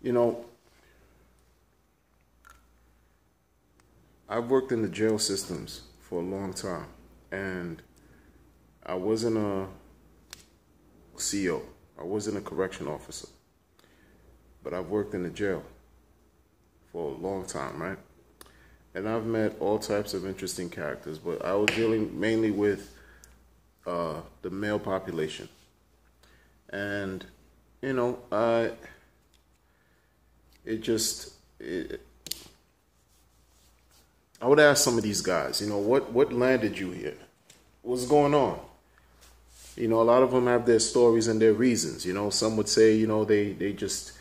You know, I've worked in the jail systems for a long time, and I wasn't a CO. I wasn't a correction officer, but I've worked in the jail for a long time, right? And I've met all types of interesting characters, but I was dealing mainly with the male population. And, you know, I would ask some of these guys, you know, what landed you here? What's going on? You know, a lot of them have their stories and their reasons. You know, some would say, you know, they just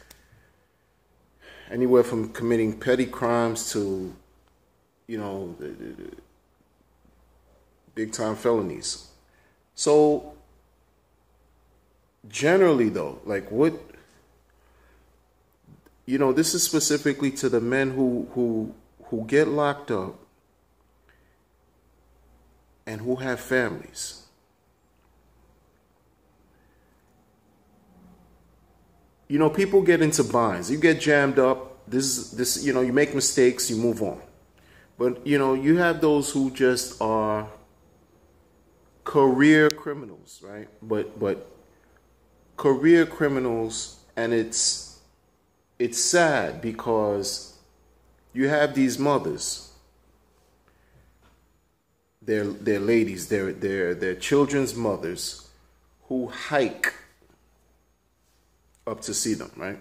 anywhere from committing petty crimes to, you know, big time felonies. So generally though, like you know, this is specifically to the men who get locked up and who have families. You know, people get into binds. You get jammed up. This, you know, you make mistakes, you move on. But, you know, you have those who just are career criminals, right? But career criminals, and it's sad because you have these mothers, they're ladies, they're children's mothers who hike up to see them, right?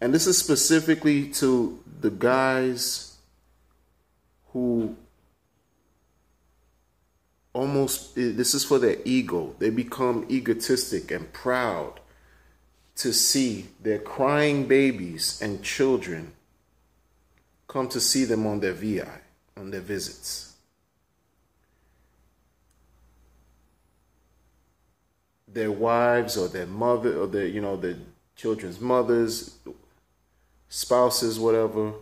And this is specifically to the guys who this is for their ego. They become egotistic and proud to see their crying babies and children come to see them on their VI, on their visits. Their wives or their mother or their, you know, their children's mothers, spouses, whatever,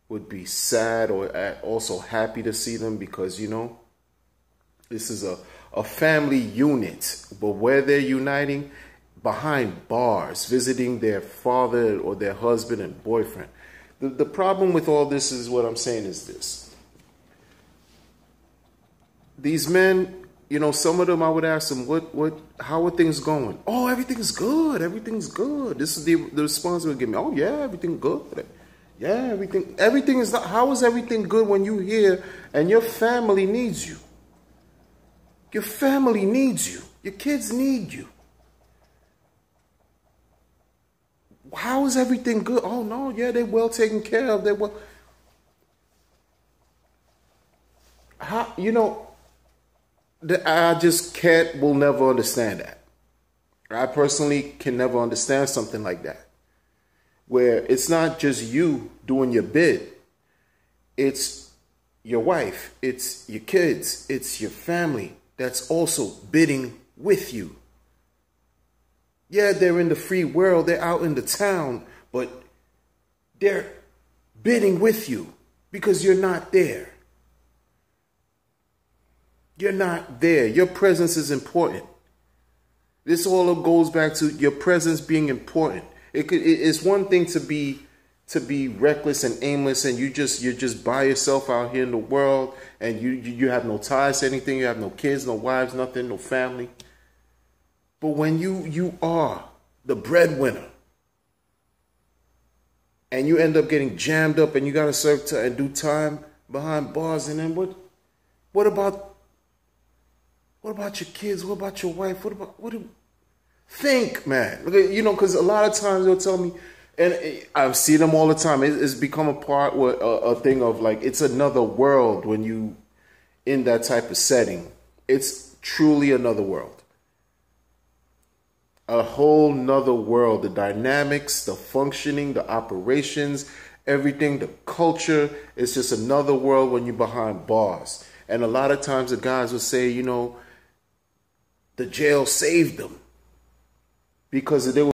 would be sad or also happy to see them because, you know, this is a family unit, but where they're uniting behind bars, visiting their father or their husband and boyfriend. The problem with all this is what I'm saying is this. These men, you know, some of them I would ask them, how are things going? Oh, everything's good. Everything's good. This is the response they would give me. Oh yeah, everything good. Yeah, everything is not. How is everything good when you here and your family needs you? Your family needs you. Your kids need you. How is everything good? Oh no, yeah, they're well taken care of. They're well. How, you know, I just will never understand that. I personally can never understand something like that, where it's not just you doing your bid. It's your wife, it's your kids, it's your family that's also bidding with you. Yeah, they're in the free world, they're out in the town, but they're bidding with you because you're not there. You're not there. Your presence is important. This all goes back to your presence being important. It's one thing to be reckless and aimless, and you're just by yourself out here in the world, and you have no ties to anything. You have no kids, no wives, nothing, no family. But when you are the breadwinner, and you end up getting jammed up, and you gotta serve and do time behind bars, and then what about your kids? What about your wife? Think, man. You know, because a lot of times they'll tell me, and I see them all the time. It's become a thing of like, it's another world when you in that type of setting. It's truly another world. A whole nother world. The dynamics, the functioning, the operations, everything, the culture. It's just another world when you're behind bars. And a lot of times the guys will say, you know, the jail saved them because they were